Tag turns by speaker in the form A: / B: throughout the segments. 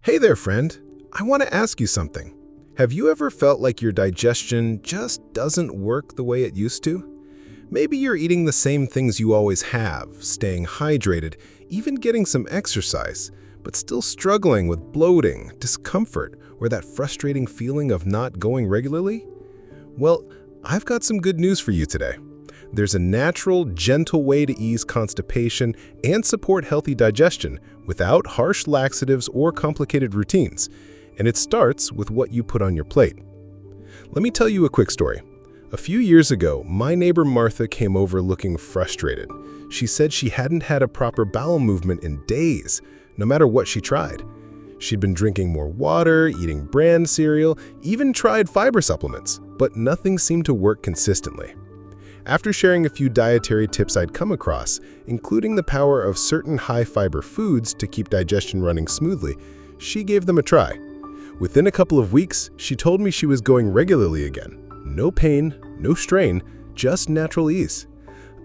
A: Hey there, friend. I want to ask you something. Have you ever felt like your digestion just doesn't work the way it used to? Maybe you're eating the same things you always have, staying hydrated, even getting some exercise, but still struggling with bloating, discomfort, or that frustrating feeling of not going regularly? Well, I've got some good news for you today. There's a natural, gentle way to ease constipation and support healthy digestion without harsh laxatives or complicated routines, and it starts with what you put on your plate. Let me tell you a quick story. A few years ago, my neighbor Martha came over looking frustrated. She said she hadn't had a proper bowel movement in days, no matter what she tried. She'd been drinking more water, eating bran cereal, even tried fiber supplements, but nothing seemed to work consistently. After sharing a few dietary tips I'd come across, including the power of certain high-fiber foods to keep digestion running smoothly, she gave them a try. Within a couple of weeks, she told me she was going regularly again. No pain, no strain, just natural ease.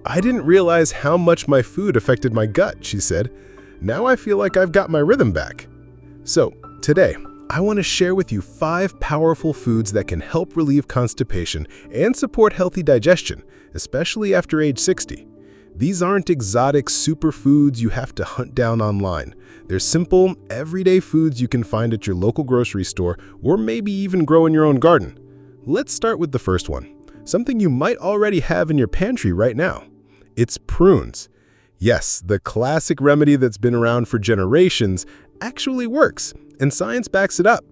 A: "I didn't realize how much my food affected my gut," she said. "Now I feel like I've got my rhythm back." So, today, I want to share with you 5 powerful foods that can help relieve constipation and support healthy digestion, especially after age 60. These aren't exotic superfoods you have to hunt down online. They're simple, everyday foods you can find at your local grocery store or maybe even grow in your own garden. Let's start with the first one, something you might already have in your pantry right now. It's prunes. Yes, the classic remedy that's been around for generations actually works, and science backs it up.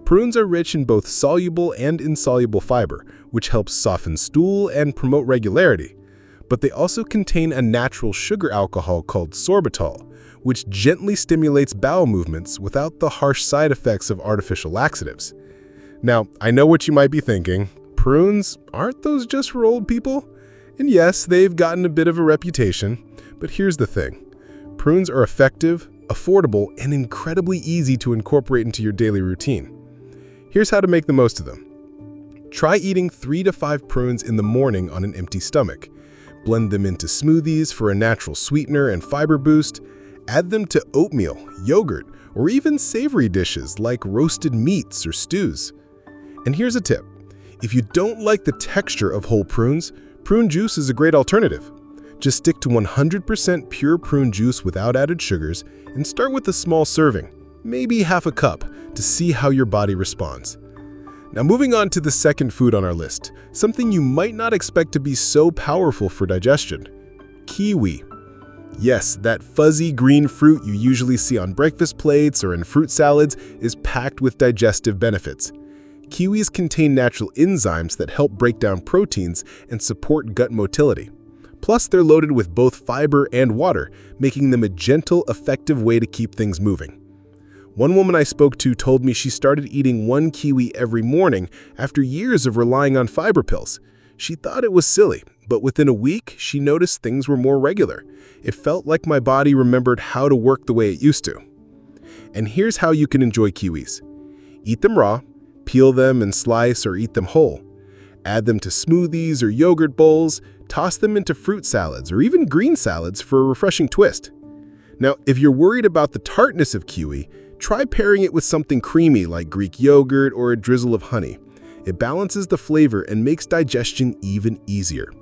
A: Prunes are rich in both soluble and insoluble fiber, which helps soften stool and promote regularity. But they also contain a natural sugar alcohol called sorbitol, which gently stimulates bowel movements without the harsh side effects of artificial laxatives. Now, I know what you might be thinking. Prunes, aren't those just for old people? And yes, they've gotten a bit of a reputation, but here's the thing. Prunes are effective, affordable, and incredibly easy to incorporate into your daily routine. Here's how to make the most of them. Try eating 3 to 5 prunes in the morning on an empty stomach. Blend them into smoothies for a natural sweetener and fiber boost. Add them to oatmeal, yogurt, or even savory dishes like roasted meats or stews. And here's a tip. If you don't like the texture of whole prunes, prune juice is a great alternative. Just stick to 100% pure prune juice without added sugars and start with a small serving, maybe half a cup, to see how your body responds. Now moving on to the second food on our list, something you might not expect to be so powerful for digestion. Kiwi. Yes, that fuzzy green fruit you usually see on breakfast plates or in fruit salads is packed with digestive benefits. Kiwis contain natural enzymes that help break down proteins and support gut motility. Plus, they're loaded with both fiber and water, making them a gentle, effective way to keep things moving. One woman I spoke to told me she started eating 1 kiwi every morning after years of relying on fiber pills. She thought it was silly, but within a week, she noticed things were more regular. It felt like my body remembered how to work the way it used to. And here's how you can enjoy kiwis. Eat them raw, peel them and slice or eat them whole. Add them to smoothies or yogurt bowls, toss them into fruit salads or even green salads for a refreshing twist. Now, if you're worried about the tartness of kiwi, try pairing it with something creamy like Greek yogurt or a drizzle of honey. It balances the flavor and makes digestion even easier.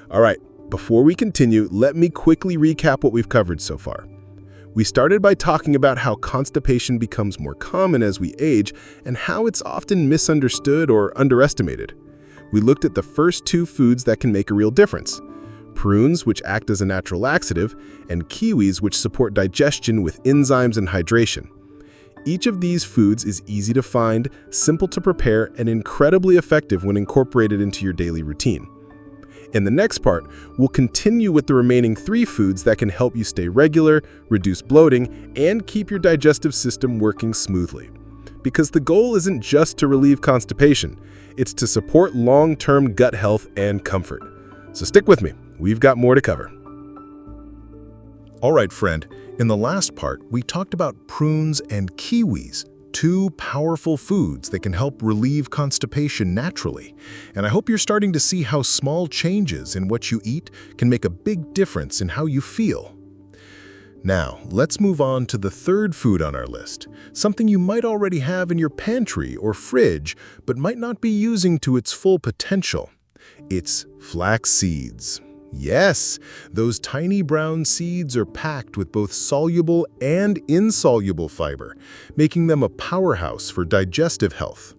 A: All right, before we continue, let me quickly recap what we've covered so far. We started by talking about how constipation becomes more common as we age and how it's often misunderstood or underestimated. We looked at the first 2 foods that can make a real difference: prunes, which act as a natural laxative, and kiwis, which support digestion with enzymes and hydration. Each of these foods is easy to find, simple to prepare, and incredibly effective when incorporated into your daily routine. In the next part, we'll continue with the remaining 3 foods that can help you stay regular, reduce bloating, and keep your digestive system working smoothly. Because the goal isn't just to relieve constipation, it's to support long-term gut health and comfort. So stick with me, we've got more to cover. All right, friend, in the last part, we talked about prunes and kiwis, 2 powerful foods that can help relieve constipation naturally. And I hope you're starting to see how small changes in what you eat can make a big difference in how you feel. Now, let's move on to the third food on our list, something you might already have in your pantry or fridge, but might not be using to its full potential. It's flax seeds. Yes, those tiny brown seeds are packed with both soluble and insoluble fiber, making them a powerhouse for digestive health.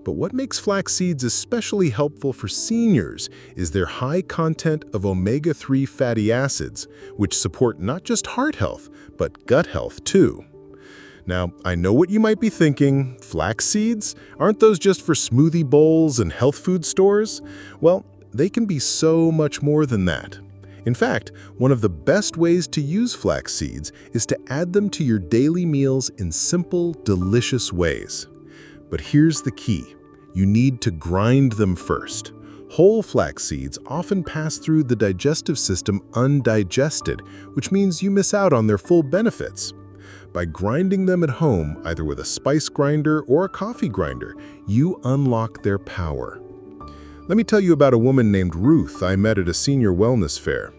A: But what makes flax seeds especially helpful for seniors is their high content of omega-3 fatty acids, which support not just heart health, but gut health too. Now, I know what you might be thinking, flax seeds? Aren't those just for smoothie bowls and health food stores? Well, they can be so much more than that. In fact, one of the best ways to use flax seeds is to add them to your daily meals in simple, delicious ways. But here's the key. You need to grind them first. Whole flax seeds often pass through the digestive system undigested, which means you miss out on their full benefits. By grinding them at home, either with a spice grinder or a coffee grinder, you unlock their power. Let me tell you about a woman named Ruth I met at a senior wellness fair.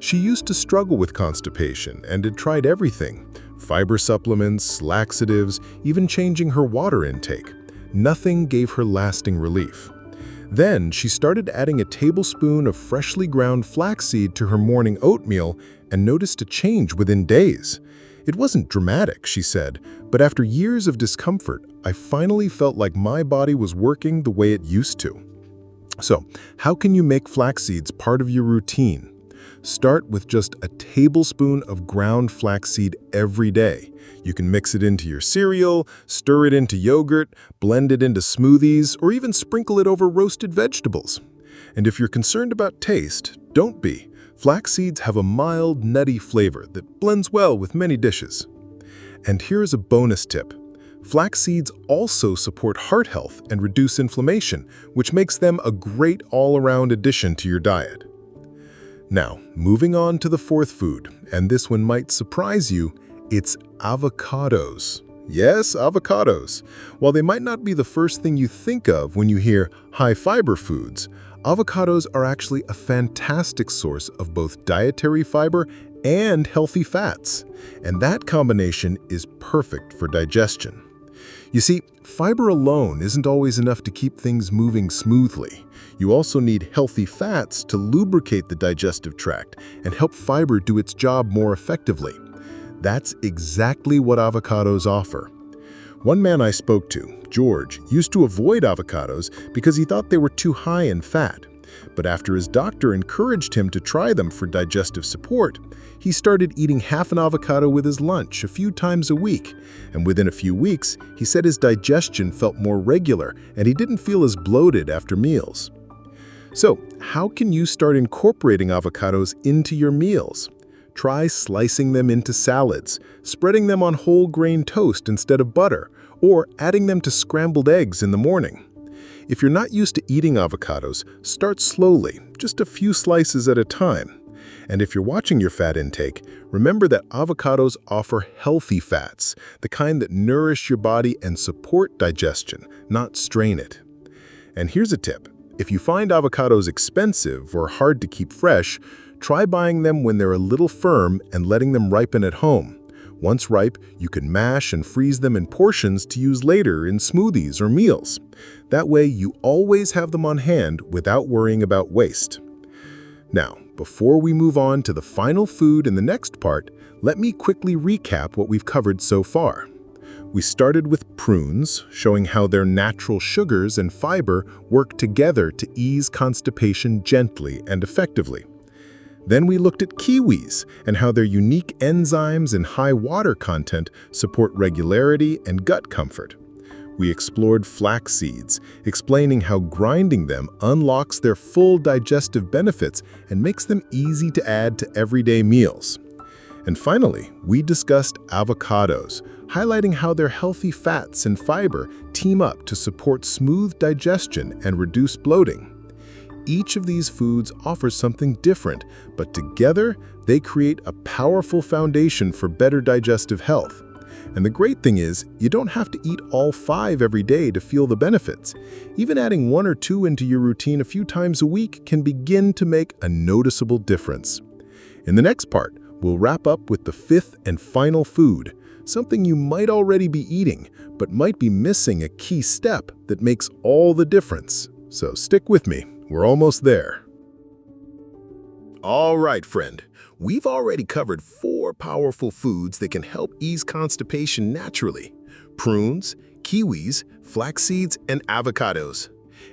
A: She used to struggle with constipation and had tried everything: fiber supplements, laxatives, even changing her water intake. Nothing gave her lasting relief. Then she started adding a tablespoon of freshly ground flaxseed to her morning oatmeal and noticed a change within days. It wasn't dramatic, she said, but after years of discomfort, I finally felt like my body was working the way it used to. So, how can you make flax seeds part of your routine? Start with just a tablespoon of ground flaxseed every day. You can mix it into your cereal, stir it into yogurt, blend it into smoothies, or even sprinkle it over roasted vegetables. And if you're concerned about taste, don't be. Flax seeds have a mild, nutty flavor that blends well with many dishes. And here's a bonus tip. Flax seeds also support heart health and reduce inflammation, which makes them a great all-around addition to your diet. Now, moving on to the fourth food, and this one might surprise you, it's avocados. Yes, avocados. While they might not be the first thing you think of when you hear high-fiber foods, avocados are actually a fantastic source of both dietary fiber and healthy fats, and that combination is perfect for digestion. You see, fiber alone isn't always enough to keep things moving smoothly. You also need healthy fats to lubricate the digestive tract and help fiber do its job more effectively. That's exactly what avocados offer. One man I spoke to, George, used to avoid avocados because he thought they were too high in fat. But after his doctor encouraged him to try them for digestive support, he started eating half an avocado with his lunch a few times a week. And within a few weeks, he said his digestion felt more regular and he didn't feel as bloated after meals. So, how can you start incorporating avocados into your meals? Try slicing them into salads, spreading them on whole grain toast instead of butter, or adding them to scrambled eggs in the morning. If you're not used to eating avocados, start slowly, just a few slices at a time. And if you're watching your fat intake, remember that avocados offer healthy fats, the kind that nourish your body and support digestion, not strain it. And here's a tip. If you find avocados expensive or hard to keep fresh, try buying them when they're a little firm and letting them ripen at home. Once ripe, you can mash and freeze them in portions to use later in smoothies or meals. That way, you always have them on hand without worrying about waste. Now, before we move on to the final food in the next part, let me quickly recap what we've covered so far. We started with prunes, showing how their natural sugars and fiber work together to ease constipation gently and effectively. Then we looked at kiwis and how their unique enzymes and high water content support regularity and gut comfort. We explored flax seeds, explaining how grinding them unlocks their full digestive benefits and makes them easy to add to everyday meals. And finally, we discussed avocados, highlighting how their healthy fats and fiber team up to support smooth digestion and reduce bloating. Each of these foods offers something different, but together they create a powerful foundation for better digestive health. And the great thing is, you don't have to eat all 5 every day to feel the benefits. Even adding 1 or 2 into your routine a few times a week can begin to make a noticeable difference. In the next part, we'll wrap up with the fifth and final food, something you might already be eating, but might be missing a key step that makes all the difference. So stick with me, we're almost there. All right, friend, we've already covered 4 powerful foods that can help ease constipation naturally: prunes, kiwis, flax seeds, and avocados.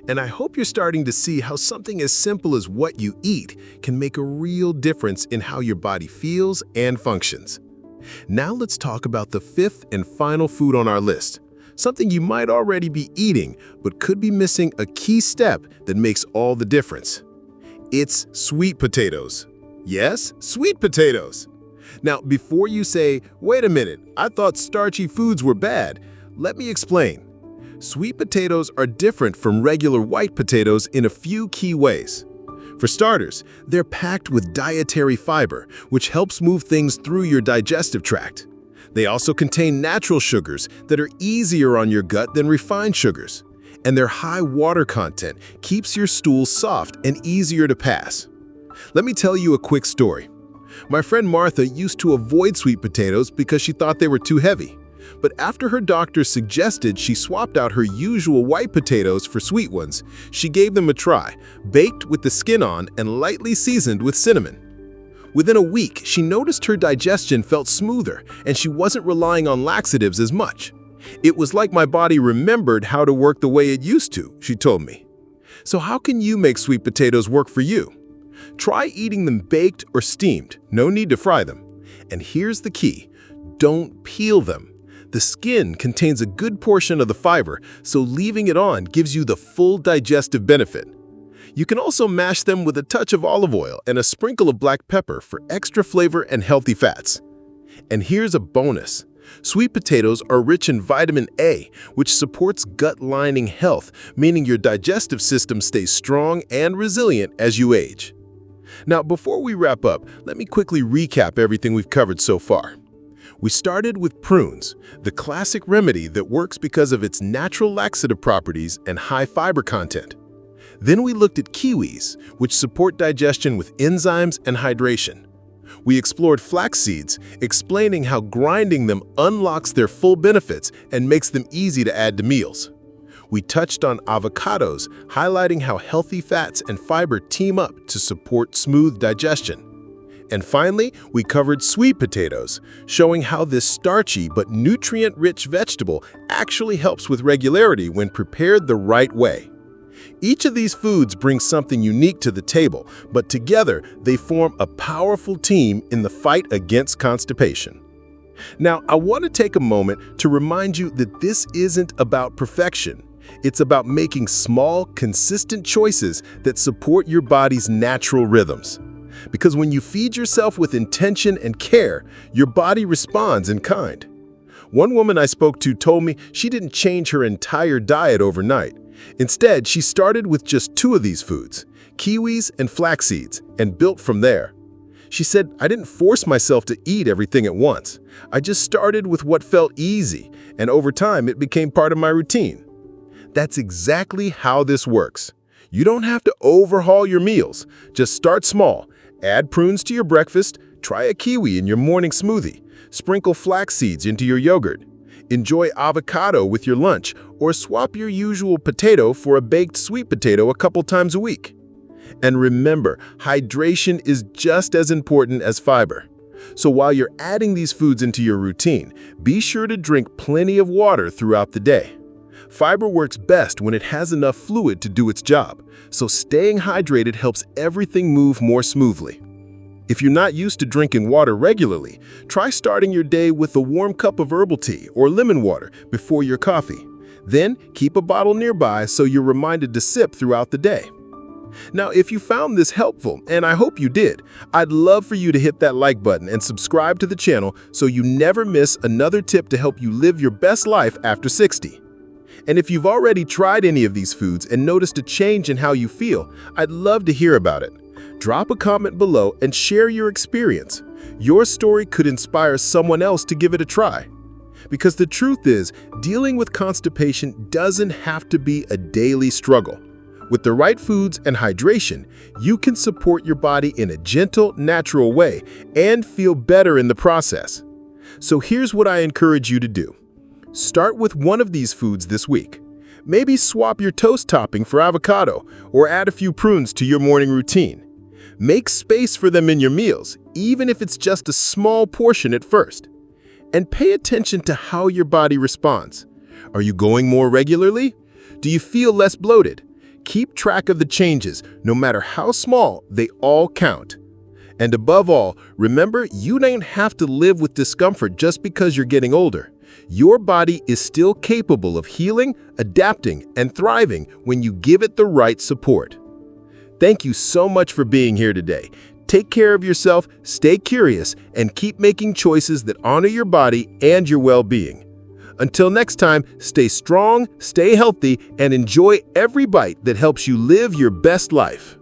A: And I hope you're starting to see how something as simple as what you eat can make a real difference in how your body feels and functions. Now let's talk about the 5th and final food on our list, something you might already be eating but could be missing a key step that makes all the difference. It's sweet potatoes. Yes, sweet potatoes. Now, before you say, "Wait a minute, I thought starchy foods were bad," let me explain. Sweet potatoes are different from regular white potatoes in a few key ways. For starters, they're packed with dietary fiber, which helps move things through your digestive tract. They also contain natural sugars that are easier on your gut than refined sugars. And their high water content keeps your stool soft and easier to pass. Let me tell you a quick story. My friend Martha used to avoid sweet potatoes because she thought they were too heavy. But after her doctor suggested she swapped out her usual white potatoes for sweet ones, she gave them a try, baked with the skin on and lightly seasoned with cinnamon. Within a week, she noticed her digestion felt smoother and she wasn't relying on laxatives as much. "It was like my body remembered how to work the way it used to," she told me. So how can you make sweet potatoes work for you? Try eating them baked or steamed, no need to fry them. And here's the key: don't peel them. The skin contains a good portion of the fiber, so leaving it on gives you the full digestive benefit. You can also mash them with a touch of olive oil and a sprinkle of black pepper for extra flavor and healthy fats. And here's a bonus. Sweet potatoes are rich in vitamin A, which supports gut lining health, meaning your digestive system stays strong and resilient as you age. Now, before we wrap up, let me quickly recap everything we've covered so far. We started with prunes, the classic remedy that works because of its natural laxative properties and high fiber content. Then we looked at kiwis, which support digestion with enzymes and hydration. We explored flax seeds, explaining how grinding them unlocks their full benefits and makes them easy to add to meals. We touched on avocados, highlighting how healthy fats and fiber team up to support smooth digestion. And finally, we covered sweet potatoes, showing how this starchy but nutrient-rich vegetable actually helps with regularity when prepared the right way. Each of these foods brings something unique to the table, but together they form a powerful team in the fight against constipation. Now, I want to take a moment to remind you that this isn't about perfection. It's about making small, consistent choices that support your body's natural rhythms. Because when you feed yourself with intention and care, your body responds in kind. One woman I spoke to told me she didn't change her entire diet overnight. Instead, she started with just 2 of these foods, kiwis and flax seeds, and built from there. She said, "I didn't force myself to eat everything at once. I just started with what felt easy, and over time it became part of my routine." That's exactly how this works. You don't have to overhaul your meals. Just start small. Add prunes to your breakfast, try a kiwi in your morning smoothie, sprinkle flax seeds into your yogurt. Enjoy avocado with your lunch, or swap your usual potato for a baked sweet potato a couple times a week. And remember, hydration is just as important as fiber. So while you're adding these foods into your routine, be sure to drink plenty of water throughout the day. Fiber works best when it has enough fluid to do its job, so staying hydrated helps everything move more smoothly. If you're not used to drinking water regularly, try starting your day with a warm cup of herbal tea or lemon water before your coffee. Then keep a bottle nearby so you're reminded to sip throughout the day. Now, if you found this helpful, and I hope you did, I'd love for you to hit that like button and subscribe to the channel so you never miss another tip to help you live your best life after 60. And if you've already tried any of these foods and noticed a change in how you feel, I'd love to hear about it. Drop a comment below and share your experience. Your story could inspire someone else to give it a try. Because the truth is, dealing with constipation doesn't have to be a daily struggle. With the right foods and hydration, you can support your body in a gentle, natural way and feel better in the process. So here's what I encourage you to do. Start with one of these foods this week. Maybe swap your toast topping for avocado or add a few prunes to your morning routine. Make space for them in your meals, even if it's just a small portion at first. And pay attention to how your body responds. Are you going more regularly? Do you feel less bloated? Keep track of the changes, no matter how small, they all count. And above all, remember, you don't have to live with discomfort just because you're getting older. Your body is still capable of healing, adapting, and thriving when you give it the right support. Thank you so much for being here today. Take care of yourself, stay curious, and keep making choices that honor your body and your well-being. Until next time, stay strong, stay healthy, and enjoy every bite that helps you live your best life.